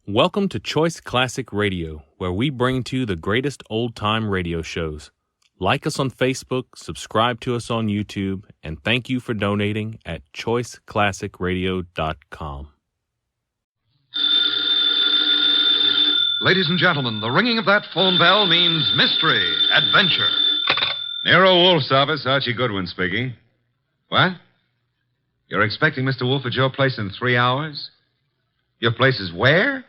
Welcome to Choice Classic Radio, where we bring to you the greatest old-time radio shows. Like us on Facebook, subscribe to us on YouTube, and thank you for donating at choiceclassicradio.com. Ladies and gentlemen, the ringing of that phone bell means mystery, adventure. Nero Wolfe's office, Archie Goodwin speaking. What? You're expecting Mr. Wolfe at your place in 3 hours? Your place is where?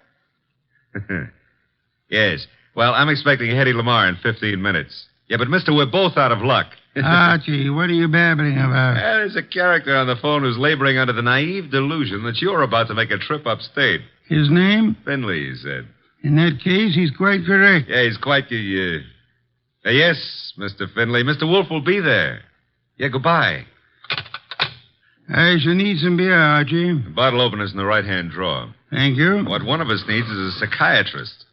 Yes. Well, I'm expecting Hedy Lamarr in 15 minutes. Yeah, but, mister, we're both out of luck. Archie, what are you babbling about? There's a character on the phone who's laboring under the naive delusion that you're about to make a trip upstate. His name? Finley, he said. In that case, he's quite correct. Yeah, he's quite yes, Mr. Finley. Mr. Wolfe will be there. Yeah, goodbye. I shall need some beer, Archie. The bottle opener's in the right-hand drawer. Thank you. What one of us needs is a psychiatrist.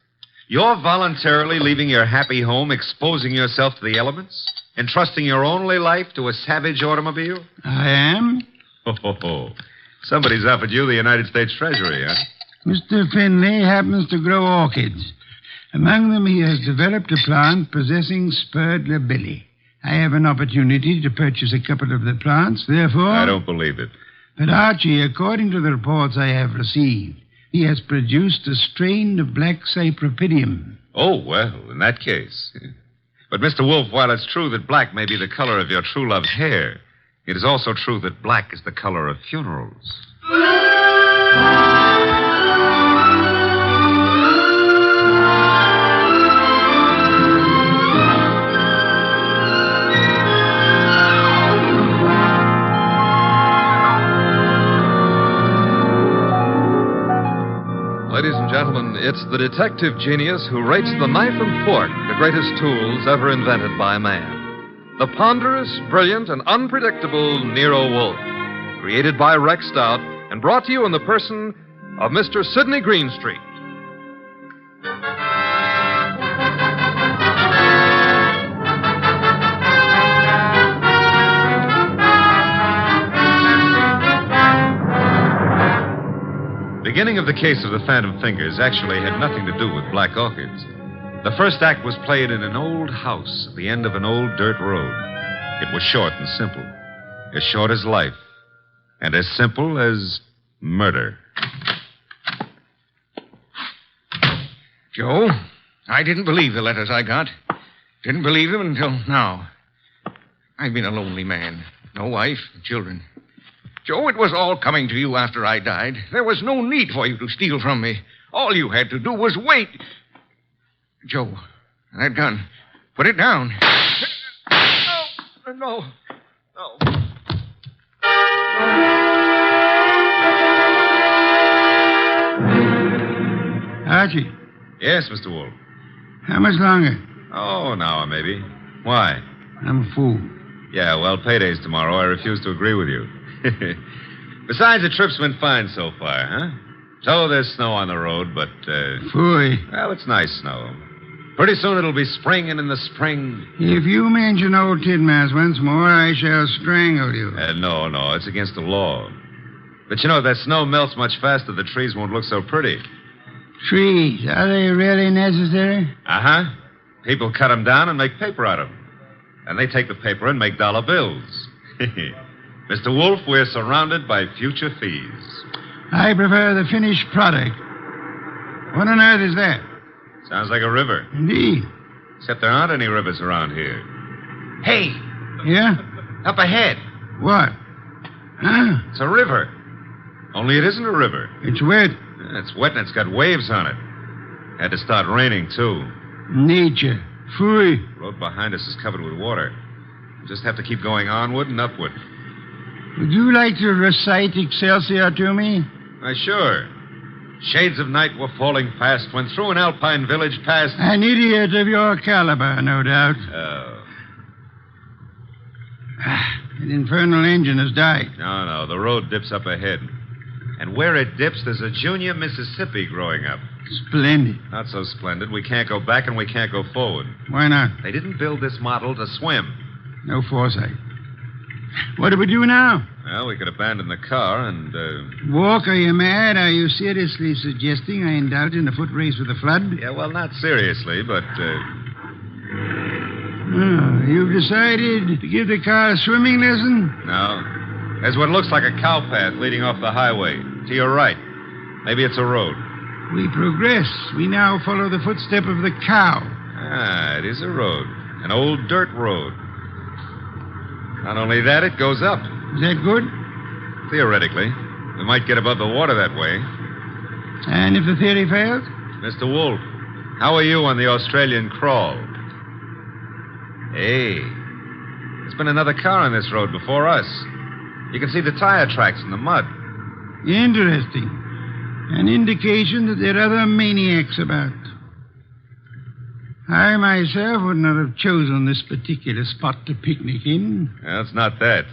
You're voluntarily leaving your happy home, exposing yourself to the elements, entrusting your only life to a savage automobile? I am? Oh. Somebody's offered you the United States Treasury, huh? Mr. Finley happens to grow orchids. Among them, he has developed a plant possessing spurgler billy. I have an opportunity to purchase a couple of the plants, therefore... I don't believe it. But, Archie, according to the reports I have received, he has produced a strain of black cypripedium. Oh, well, in that case. But, Mr. Wolfe, while it's true that black may be the color of your true love's hair, it is also true that black is the color of funerals. Ladies and gentlemen, it's the detective genius who rates the knife and fork the greatest tools ever invented by man. The ponderous, brilliant, and unpredictable Nero Wolfe. Created by Rex Stout and brought to you in the person of Mr. Sidney Greenstreet. The beginning of the case of the Phantom Fingers actually had nothing to do with black orchids. The first act was played in an old house at the end of an old dirt road. It was short and simple. As short as life. And as simple as murder. Joe, I didn't believe the letters I got. Didn't believe them until now. I've been a lonely man. No wife, children. Joe, it was all coming to you after I died. There was no need for you to steal from me. All you had to do was wait. Joe, that gun. Put it down. No. Archie. Yes, Mr. Wolfe. How much longer? Oh, an hour, maybe. Why? I'm a fool. Yeah, well, payday's tomorrow. I refuse to agree with you. Besides, the trip's been fine so far, huh? So there's snow on the road, but, Phooey. well, it's nice snow. Pretty soon it'll be spring, and in the spring... If you mention old Tidmas once more, I shall strangle you. No, it's against the law. But you know, that snow melts much faster, the trees won't look so pretty. Trees, are they really necessary? Uh-huh. People cut them down and make paper out of them. And they take the paper and make dollar bills. Mr. Wolfe, we're surrounded by future fees. I prefer the finished product. What on earth is that? Sounds like a river. Indeed. Except there aren't any rivers around here. Hey, Yeah? up ahead. What? Huh? It's a river. Only it isn't a river. It's wet. It's wet and it's got waves on it. Had to start raining, too. Nature. Phooey. The road behind us is covered with water. We just have to keep going onward and upward. Would you like to recite Excelsior to me? Why, sure. Shades of night were falling fast when through an alpine village passed... An idiot of your caliber, no doubt. Oh. That infernal engine has died. No. The road dips up ahead. And where it dips, there's a junior Mississippi growing up. Splendid. Not so splendid. We can't go back and we can't go forward. Why not? They didn't build this model to swim. No foresight. What do we do now? Well, we could abandon the car and, Walk, are you mad? Are you seriously suggesting I indulge in a foot race with the flood? Yeah, well, not seriously, but, Oh, you've decided to give the car a swimming lesson? no. There's what looks like a cow path leading off the highway. To your right. Maybe it's a road. We progress. We now follow the footstep of the cow. Ah, it is a road. An old dirt road. Not only that, it goes up. Is that good? Theoretically. We might get above the water that way. And if the theory fails? Mr. Wolfe, how are you on the Australian crawl? Hey, there's been another car on this road before us. You can see the tire tracks in the mud. Interesting. An indication that there are other maniacs about. I myself would not have chosen this particular spot to picnic in. Well, it's not that.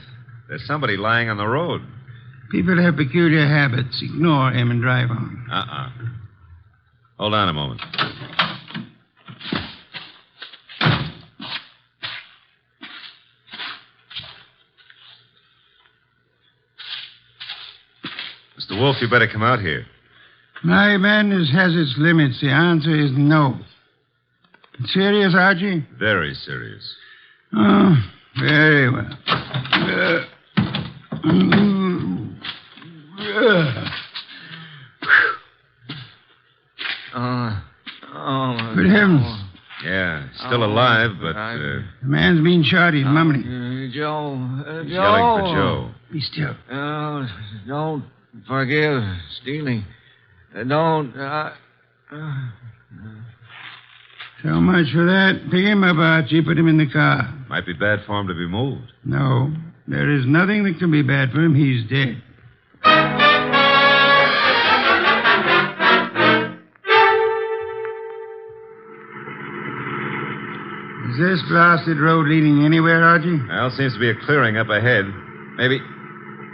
There's somebody lying on the road. People have peculiar habits. Ignore him and drive on. Hold on a moment. Mr. Wolfe, you better come out here. My madness has its limits. The answer is no. Serious, Archie? Very serious. Oh, very well. Good heavens. Yeah, still alive, but The man's been shot. He's mumbling. Joe. he's yelling for Joe. Be still. Don't forgive stealing. Don't. So much for that. Pick him up, Archie. Put him in the car. Might be bad for him to be moved. No, there is nothing that can be bad for him. He's dead. Is this blasted road leading anywhere, Archie? Well, seems to be a clearing up ahead. Maybe.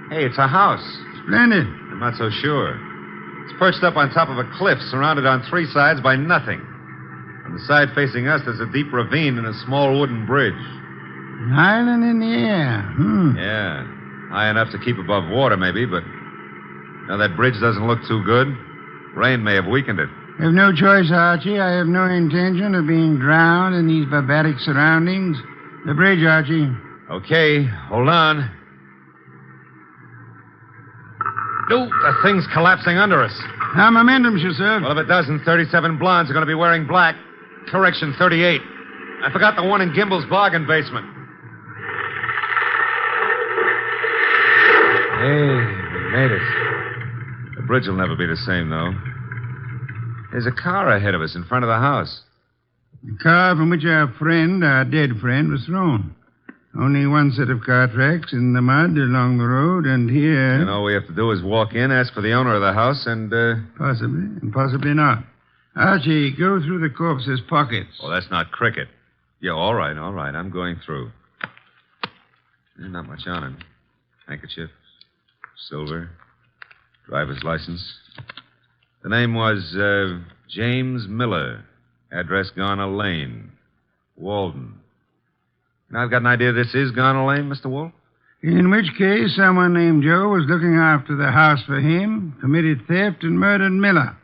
Hey, it's a house. Splendid. I'm not so sure. It's perched up on top of a cliff, surrounded on three sides by nothing. On the side facing us, there's a deep ravine and a small wooden bridge. An island in the air. Yeah, high enough to keep above water, maybe, but now that bridge doesn't look too good. Rain may have weakened it. I have no choice, Archie. I have no intention of being drowned in these barbaric surroundings. The bridge, Archie. Okay, hold on. No, the thing's collapsing under us. How momentum, sir. Well, if it doesn't, 37 blondes are going to be wearing black. Correction, 38. I forgot the one in Gimbel's bargain basement. Hey, we made it. The bridge will never be the same, though. There's a car ahead of us in front of the house. The car from which our dead friend, was thrown. Only one set of car tracks in the mud along the road, and here... And all we have to do is walk in, ask for the owner of the house, and, Possibly, and possibly not. Archie, go through the corpse's pockets. Well, that's not cricket. Yeah, all right. I'm going through. Not much on him. Handkerchief, silver, driver's license. The name was, James Miller. Address Garner Lane, Walden. Now, I've got an idea this is Garner Lane, Mr. Wolfe. In which case, someone named Joe was looking after the house for him, committed theft, and murdered Miller.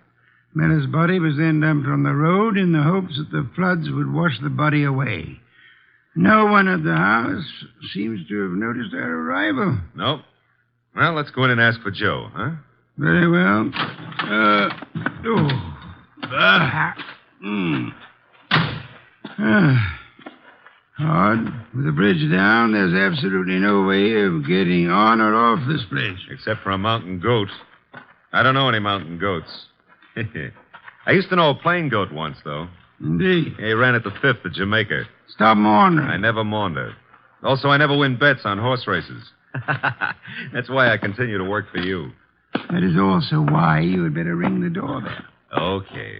Miller's body was then dumped on the road in the hopes that the floods would wash the body away. No one at the house seems to have noticed our arrival. Nope. Well, let's go in and ask for Joe, huh? Very well. Hard. With the bridge down, there's absolutely no way of getting on or off this place. Except for a mountain goat. I don't know any mountain goats. I used to know a plain goat once, though. Indeed. He ran at the 5th at Jamaica. Stop maundering. I never maunder. Also, I never win bets on horse races. That's why I continue to work for you. That is also why you had better ring the doorbell. Okay.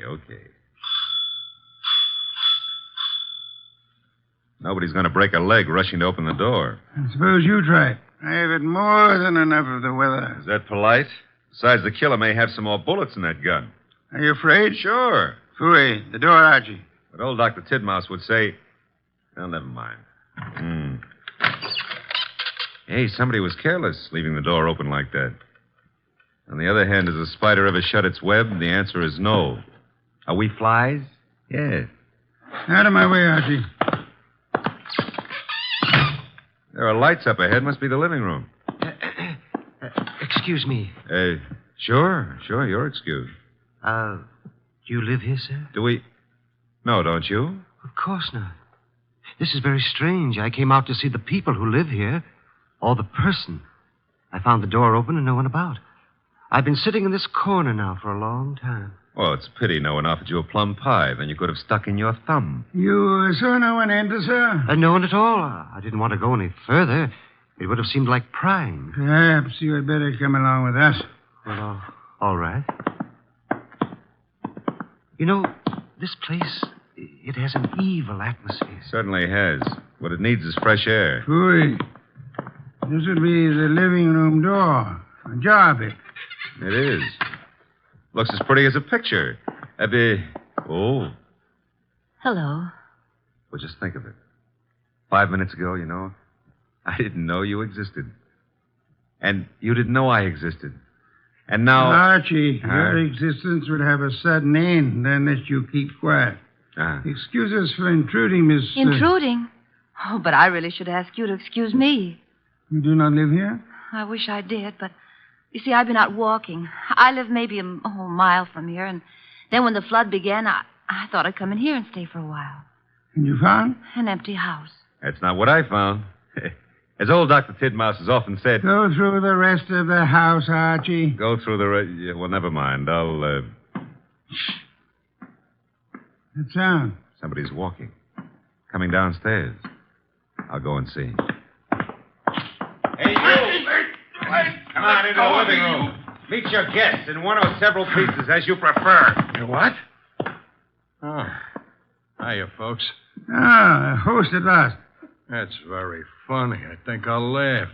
Nobody's going to break a leg rushing to open the door. I suppose you try it. I have had more than enough of the weather. Is that polite? Besides, the killer may have some more bullets in that gun. Are you afraid? Sure. Fooey, the door, Archie. But old Dr. Tidmouse would say... Well, never mind. Hey, somebody was careless leaving the door open like that. On the other hand, has a spider ever shut its web? The answer is no. Are we flies? Yes. Out of my way, Archie. There are lights up ahead. Must be the living room. Excuse me. Sure. You're excused. Do you live here, sir? Do we? No, don't you? Of course not. This is very strange. I came out to see the people who live here, or the person. I found the door open and no one about. I've been sitting in this corner now for a long time. Well, it's a pity no one offered you a plum pie. Then you could have stuck in your thumb. You saw no one enter, sir? No one at all. I didn't want to go any further. It would have seemed like prying. Perhaps you had better come along with us. Well, all right. You know, this place, it has an evil atmosphere. Certainly has. What it needs is fresh air. Phooey. This would be the living room door. Ajar a bit. It is. Looks as pretty as a picture. Oh. Hello. Well, just think of it. 5 minutes ago, you know, I didn't know you existed. And you didn't know I existed. And now... Archie, your existence would have a sudden end unless you keep quiet. Excuse us for intruding, Miss... Intruding? Oh, but I really should ask you to excuse me. You do not live here? I wish I did, but... You see, I've been out walking. I live maybe a mile from here, and then when the flood began, I thought I'd come in here and stay for a while. And you found? An empty house. That's not what I found. As old Dr. Tidmouse has often said... Go through the rest of the house, Archie. Go through the rest... Yeah, well, never mind. I'll, Shh. That sound? Somebody's walking. Coming downstairs. I'll go and see. Hey, you! Come on into the living room. Meet your guests in one or several pieces, as you prefer. What? Oh. Hiya, folks. Ah, a host at last. That's very funny. I think I'll laugh.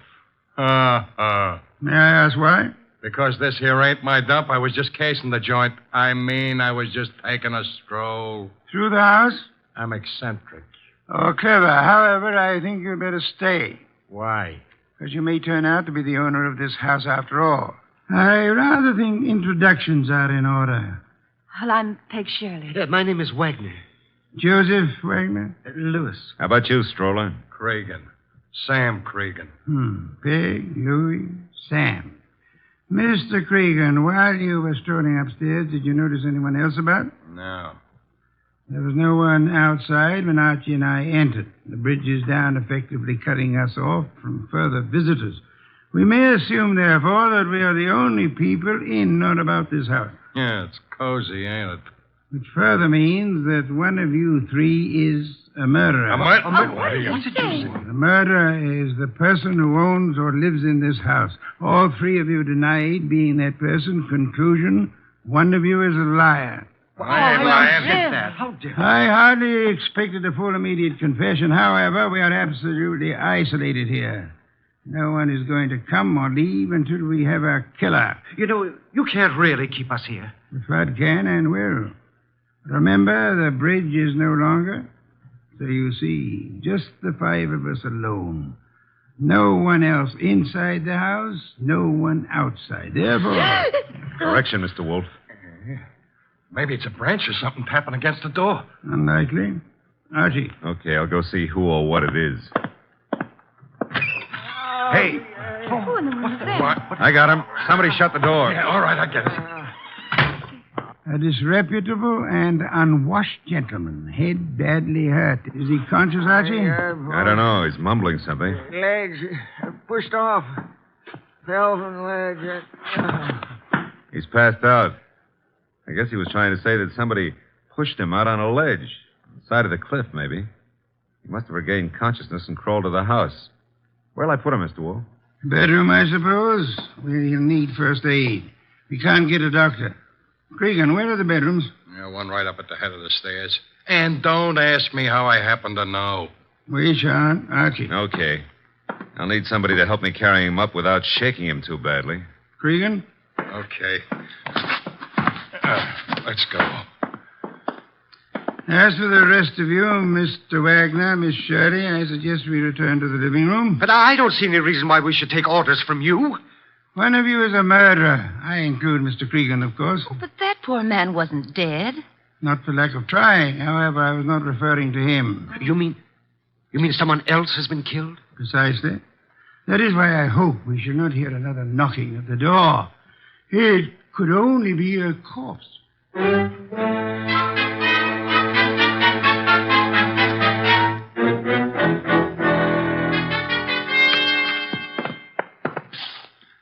May I ask why? Because this here ain't my dump. I was just casing the joint. I was just taking a stroll. Through the house? I'm eccentric. Oh, clever. However, I think you'd better stay. Why? Because you may turn out to be the owner of this house after all. I rather think introductions are in order. Well, I'm Peg Shirley. My name is Wagner. Joseph Wagner? Lewis. How about you, Stroller? Cregan. Sam Cregan. Peg, Louis, Sam. Mr. Cregan, while you were strolling upstairs, did you notice anyone else about? No. There was no one outside when Archie and I entered. The bridge is down, effectively cutting us off from further visitors. We may assume, therefore, that we are the only people in or about this house. Yeah, it's cozy, ain't it? Which further means that one of you three is a murderer. What are you... The murderer is the person who owns or lives in this house. All three of you denied being that person. Conclusion, one of you is a liar. How dare I hardly expected a full immediate confession. However, we are absolutely isolated here. No one is going to come or leave until we have our killer. You know, you can't really keep us here. The flood can and will. Remember, the bridge is no longer. So you see, just the five of us alone. No one else inside the house, no one outside. Therefore... Correction, Mr. Wolfe. Maybe it's a branch or something tapping against the door. Unlikely. Archie. Okay, I'll go see who or what it is. Hey. Who in the world is that? I got him. Somebody shut the door. Yeah, all right, I get it. A disreputable and unwashed gentleman. Head badly hurt. Is he conscious, Archie? I don't know. He's mumbling something. Legs pushed off. Fell from the ledge. He's passed out. I guess he was trying to say that somebody pushed him out on a ledge. On the side of the cliff, maybe. He must have regained consciousness and crawled to the house. Where'll I put him, Mr. Wolfe? Bedroom, I suppose. We'll need first aid. We can't get a doctor. Cregan, where are the bedrooms? Yeah, one right up at the head of the stairs. And don't ask me how I happen to know. We shan't. Archie. Okay. I'll need somebody to help me carry him up without shaking him too badly. Cregan? Okay. Let's go. As for the rest of you, Mr. Wagner, Miss Shirley, I suggest we return to the living room. But I don't see any reason why we should take orders from you. One of you is a murderer. I include Mr. Cregan, of course. Oh, but that poor man wasn't dead. Not for lack of trying. However, I was not referring to him. You mean someone else has been killed? Precisely. That is why I hope we shall not hear another knocking at the door. It could only be a corpse.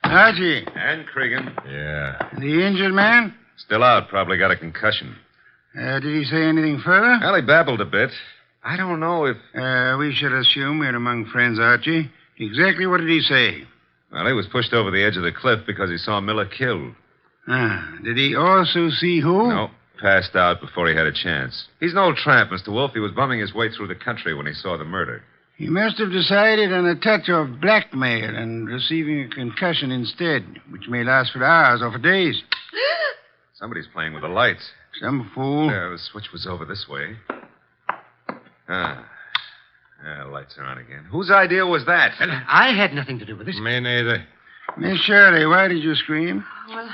Archie, And Cregan. Yeah. the injured man? Still out. Probably got a concussion. Did he say anything further? Well, he babbled a bit. I don't know if... We shall assume we're among friends, Archie. Exactly what did he say? Well, he was pushed over the edge of the cliff because he saw Miller killed. Did he also see who? No, passed out before he had a chance. He's an old tramp, Mr. Wolfe. He was bumming his way through the country when he saw the murder. He must have decided on a touch of blackmail and receiving a concussion instead, which may last for hours or for days. Somebody's playing with the lights. Some fool. The switch was over this way. The lights are on again. Whose idea was that? I had nothing to do with this. Me neither. Miss Shirley, why did you scream? Well,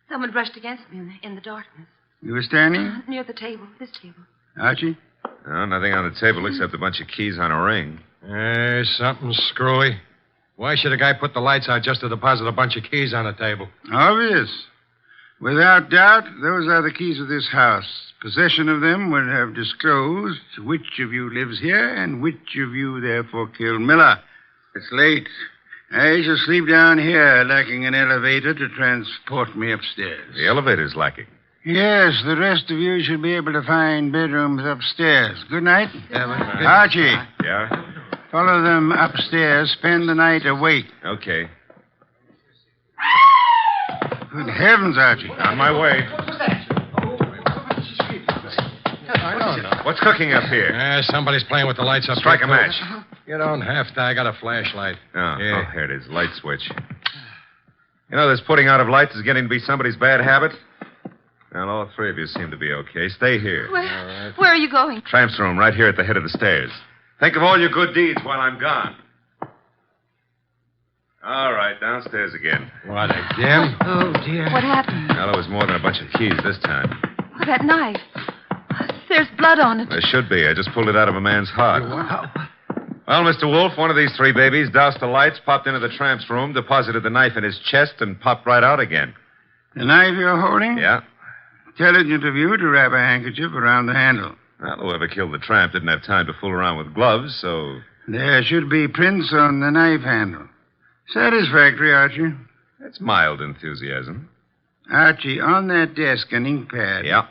someone brushed against me in the darkness. You were standing? Near the table, this table. Archie? No, nothing on the table except a bunch of keys on a ring. Something screwy. Why should a guy put the lights out just to deposit a bunch of keys on the table? Obvious. Without doubt, those are the keys of this house. Possession of them would have disclosed which of you lives here and which of you therefore killed Miller. It's late. I shall sleep down here, lacking an elevator to transport me upstairs. The elevator's lacking. Yes, the rest of you should be able to find bedrooms upstairs. Good night. Archie, Yeah? follow them upstairs. Spend the night awake. Okay. Good heavens, Archie. On my way. What's cooking up here? Somebody's playing with the lights up Strike here, a match. You don't have to. I got a flashlight. Oh, Yeah. here it is. Light switch. You know, this putting out of lights is getting to be somebody's bad habit. Well, all three of you seem to be okay. Stay here. Where are you going? Tramp's room right here at the head of the stairs. Think of all your good deeds while I'm gone. All right, downstairs again. What, again? Oh, dear. What happened? Well, there was more than a bunch of keys this time. Oh, that knife. There's blood on it. There should be. I just pulled it out of a man's heart. Well, Mr. Wolfe, one of these three babies doused the lights, popped into the tramp's room, deposited the knife in his chest, and popped right out again. The knife you're holding? Yeah. Intelligent of you to wrap a handkerchief around the handle. Well, whoever killed the tramp didn't have time to fool around with gloves, so... There should be prints on the knife handle. Satisfactory, Archie. That's mild enthusiasm. Archie, on that desk, an ink pad. Yeah.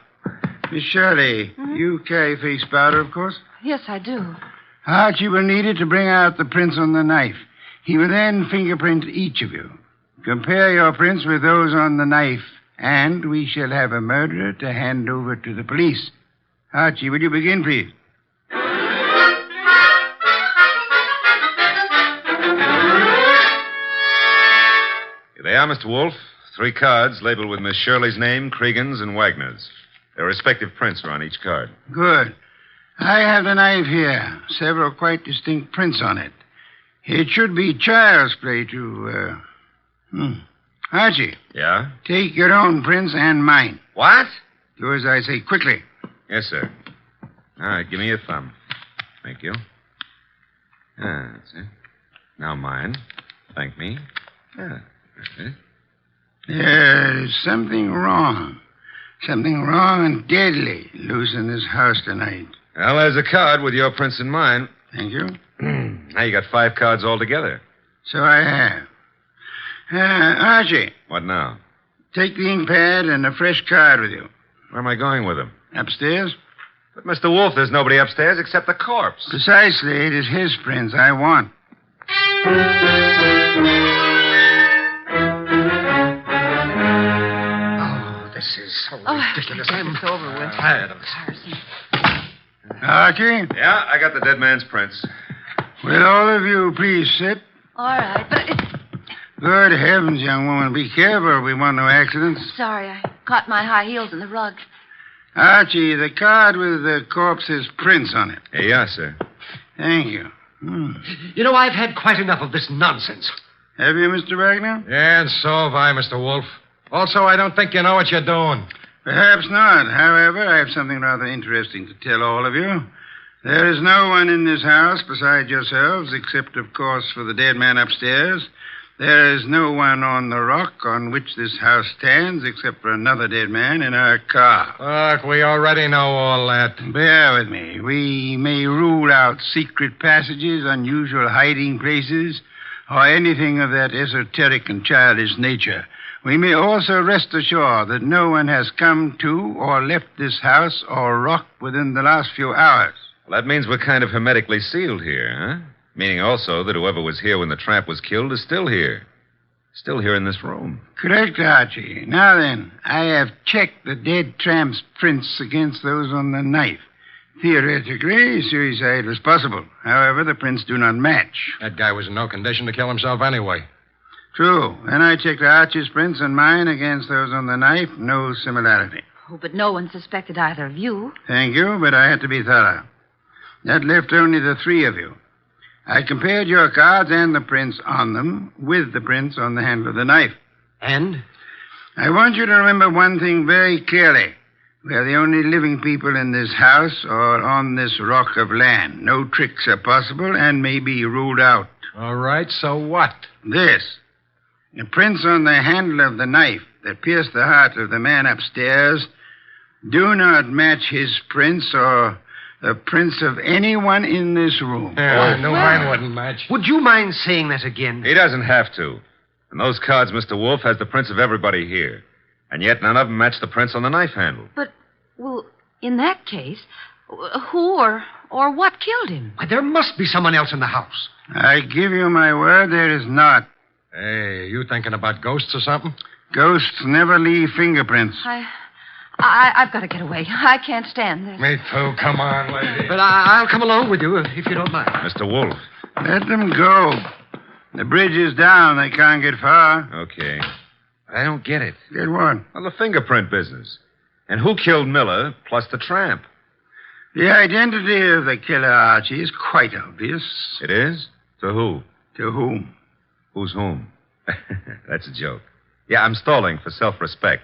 Miss Shirley, you carry face powder, of course? Yes, I do. Archie will need it to bring out the prints on the knife. He will then fingerprint each of you. Compare your prints with those on the knife, and we shall have a murderer to hand over to the police. Archie, will you begin, please? Here they are, Mr. Wolfe. 3 cards labeled with Miss Shirley's name, Cregan's, and Wagner's. Their respective prints are on each card. Good. I have the knife here. Several quite distinct prints on it. It should be child's play to, Archie, Yeah? take your own prints and mine. What? Do as I say quickly. Yes, sir. All right, give me your thumb. Thank you. That's it. Now mine. Thank me. That's it. There's something wrong. Something wrong and deadly loose in this house tonight. Well, there's a card with your prints and mine. Thank you. Now you got 5 cards altogether. So I have. Archie, What now? take the ink pad and a fresh card with you. Where am I going with them? Upstairs? But, Mr. Wolfe, there's nobody upstairs except the corpse. Precisely. It is his prints I want. Oh, this is so Oh, ridiculous. I guess I'm it's over with. tired of this. Tiresome. Archie, Yeah, I got the dead man's prints. will all of you please sit? All right, but it's... Good heavens, young woman. Be careful. We want no accidents. Sorry, I caught my high heels in the rug. Archie, the card with the corpse's prints on it. Yes, sir. Thank you. You know, I've had quite enough of this nonsense. Have you, Mr. Wagner? Yeah, and so have I, Mr. Wolfe. Also, I don't think you know what you're doing. Perhaps not. However, I have something rather interesting to tell all of you. There is no one in this house besides yourselves, except, of course, for the dead man upstairs. There is no one on the rock on which this house stands, except for another dead man in our car. Look, we already know all that. Bear with me. We may rule out secret passages, unusual hiding places, or anything of that esoteric and childish nature. We may also rest assured that no one has come to or left this house or rock within the last few hours. Well, that means we're kind of hermetically sealed here, huh? Meaning also that whoever was here when the tramp was killed is still here. Still here in this room. Correct, Archie. Now then, I have checked the dead tramp's prints against those on the knife. Theoretically, suicide was possible. However, the prints do not match. That guy was in no condition to kill himself anyway. True. Then I checked Archie's prints and mine against those on the knife. No similarity. Oh, but no one suspected either of you. Thank you, but I had to be thorough. That left only the three of you. I compared your cards and the prints on them with the prints on the handle of the knife. And? I want you to remember one thing very clearly. We are the only living people in this house or on this rock of land. No tricks are possible and may be ruled out. All right, so what? This. The prints on the handle of the knife that pierced the heart of the man upstairs do not match his prints or the prints of anyone in this room. Yeah, I knew mine wouldn't match. Would you mind saying that again? He doesn't have to. And those cards, Mr. Wolfe, has the prints of everybody here. And yet none of them match the prints on the knife handle. But, well, in that case, who or what killed him? Why, there must be someone else in the house. I give you my word there is not. Hey, you thinking about ghosts or something? Ghosts never leave fingerprints. I've got to get away. I can't stand this. Me too. Come on, lady. But I'll come along with you if you don't mind. Mr. Wolfe. Let them go. The bridge is down. They can't get far. Okay. I don't get it. Get what? Well, the fingerprint business. And who killed Miller plus the tramp? The identity of the killer, Archie, is quite obvious. It is? To who? To whom? Who's whom? That's a joke. Yeah, I'm stalling for self-respect.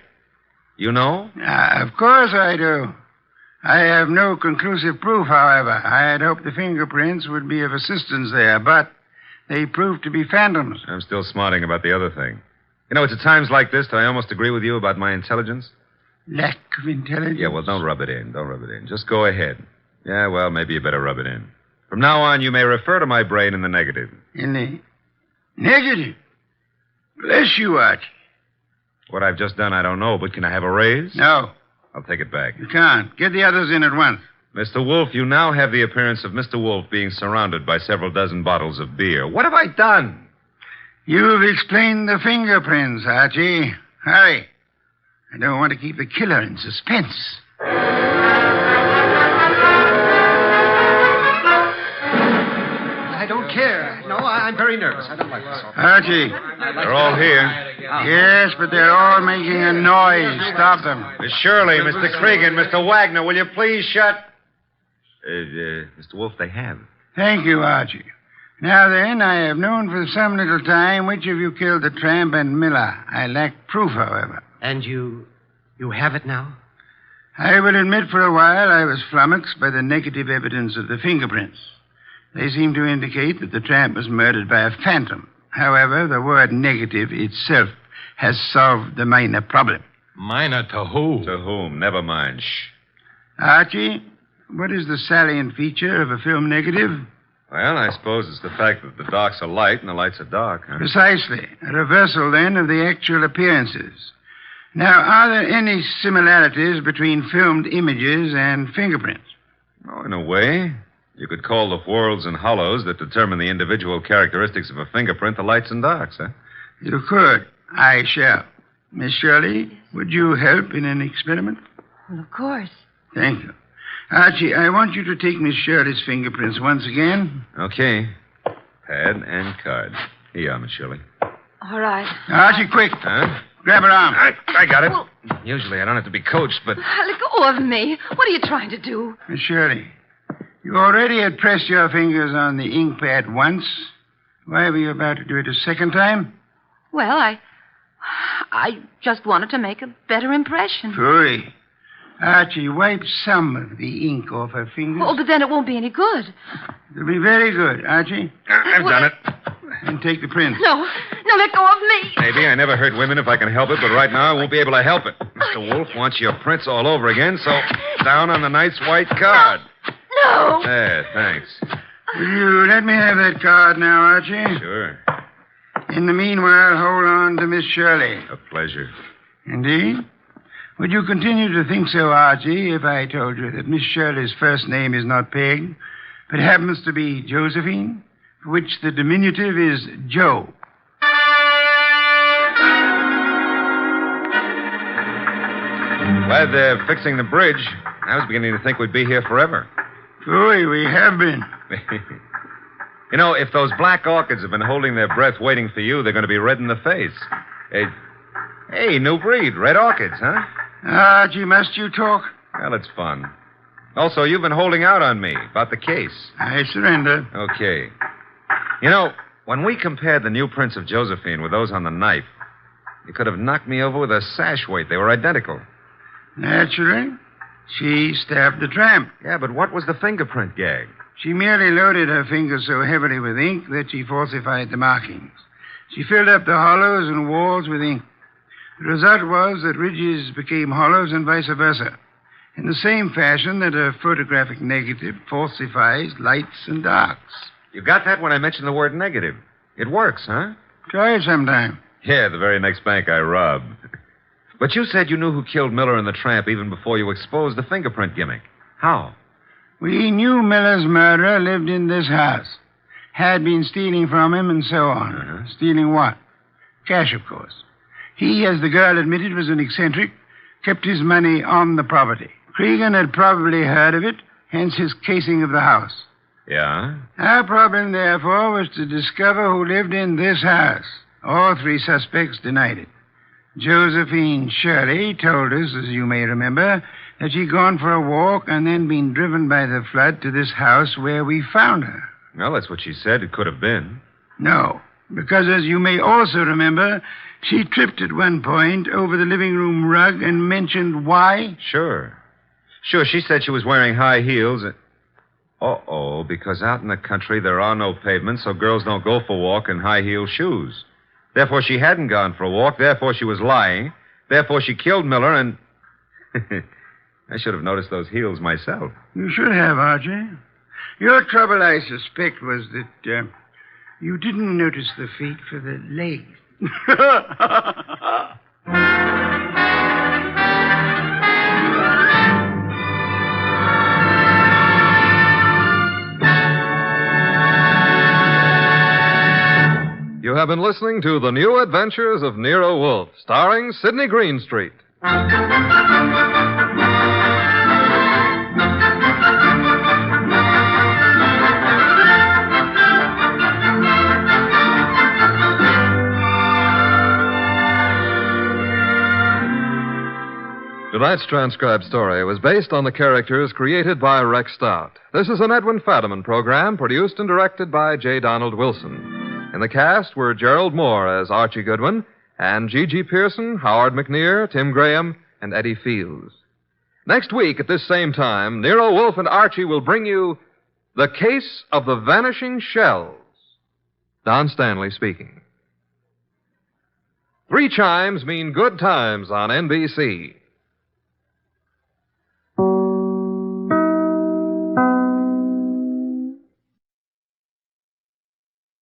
You know? Of course I do. I have no conclusive proof, however. I had hoped the fingerprints would be of assistance there, but they proved to be phantoms. I'm still smarting about the other thing. You know, it's at times like this that I almost agree with you about my intelligence. Lack of intelligence? Yeah, well, don't rub it in. Don't rub it in. Just go ahead. Yeah, well, maybe you better rub it in. From now on, you may refer to my brain in the negative. In the negative? Bless you, Archie. What I've just done, I don't know, but can I have a raise? No, I'll take it back. you can't. Get the others in at once. Mr. Wolfe, you now have the appearance of Mr. Wolfe being surrounded by several dozen bottles of beer. What have I done? You've explained the fingerprints, Archie. Hurry. I don't want to keep the killer in suspense. I don't care. No, I'm very nervous. I don't like this. Archie. They're all here. Yes, but they're all making a noise. Stop them. Miss Shirley, Mr. Cregan, Mr. Wagner, will you please shut... Mr. Wolfe, they have. Thank you, Archie. Now then, I have known for some little time which of you killed the tramp and Miller. I lack proof, however. And you have it now? I will admit for a while I was flummoxed by the negative evidence of the fingerprints. They seem to indicate that the tramp was murdered by a phantom. However, the word negative itself has solved the minor problem. Minor to who? To whom? Never mind. Shh. Archie, what is the salient feature of a film negative? Well, I suppose it's the fact that the darks are light and the lights are dark, huh? Precisely. A reversal, then, of the actual appearances. Now, are there any similarities between filmed images and fingerprints? Oh, in a way. You could call the whorls and hollows that determine the individual characteristics of a fingerprint the lights and darks, huh? You could. I shall. Miss Shirley, would you help in an experiment? Well, of course. Thank you. Archie, I want you to take Miss Shirley's fingerprints once again. Okay. Pad and card. Here you are, Miss Shirley. All right. Archie, quick. Huh? Grab her arm. I got it. Usually I don't have to be coached, but... Let go of me. What are you trying to do? Miss Shirley, you already had pressed your fingers on the ink pad once. Why were you about to do it a second time? Well, I just wanted to make a better impression. Phooey. Archie, wipe some of the ink off her fingers. Oh, but then it won't be any good. It'll be very good, Archie. I've done it. And take the print. No, let go of me. Maybe I never hurt women if I can help it, but right now I won't be able to help it. Mr. Wolfe wants your prints all over again, so down on the nice white card. No. There, thanks. Will you let me have that card now, Archie? Sure. In the meanwhile, hold on to Miss Shirley. A pleasure. Indeed? Would you continue to think so, Archie, if I told you that Miss Shirley's first name is not Peg, but happens to be Josephine, for which the diminutive is Joe? Glad they're fixing the bridge. I was beginning to think we'd be here forever. Phooey, we have been. You know, if those black orchids have been holding their breath waiting for you, they're going to be red in the face. Hey, new breed, red orchids, huh? Archie, must you talk? Well, it's fun. Also, you've been holding out on me about the case. I surrender. Okay. You know, when we compared the new prints of Josephine with those on the knife, you could have knocked me over with a sash weight. They were identical. Naturally. She stabbed the tramp. Yeah, but what was the fingerprint gag? She merely loaded her fingers so heavily with ink that she falsified the markings. She filled up the hollows and walls with ink. The result was that ridges became hollows and vice versa, in the same fashion that a photographic negative falsifies lights and darks. You got that when I mentioned the word negative. It works, huh? Try it sometime. Yeah, the very next bank I robbed. But you said you knew who killed Miller and the tramp even before you exposed the fingerprint gimmick. How? We knew Miller's murderer lived in this house, had been stealing from him, and so on. Uh-huh. Stealing what? Cash, of course. He, as the girl admitted, was an eccentric, kept his money on the property. Cregan had probably heard of it, hence his casing of the house. Yeah? Our problem, therefore, was to discover who lived in this house. All three suspects denied it. Josephine Shirley told us, as you may remember, that she'd gone for a walk and then been driven by the flood to this house where we found her. Well, that's what she said it could have been. No, because as you may also remember, she tripped at one point over the living room rug and mentioned why. Sure, she said she was wearing high heels. Uh-oh, because out in the country there are no pavements, so girls don't go for a walk in high-heel shoes. Therefore, she hadn't gone for a walk. Therefore, she was lying. Therefore, she killed Miller, and... I should have noticed those heels myself. You should have, Archie. Your trouble, I suspect, was that you didn't notice the feet for the legs. You have been listening to The New Adventures of Nero Wolfe, starring Sidney Greenstreet. Tonight's transcribed story was based on the characters created by Rex Stout. This is an Edwin Fadiman program produced and directed by J. Donald Wilson. In the cast were Gerald Moore as Archie Goodwin, and G.G. Pearson, Howard McNear, Tim Graham, and Eddie Fields. Next week at this same time, Nero Wolfe and Archie will bring you The Case of the Vanishing Shells. Don Stanley speaking. 3 chimes mean good times on NBC.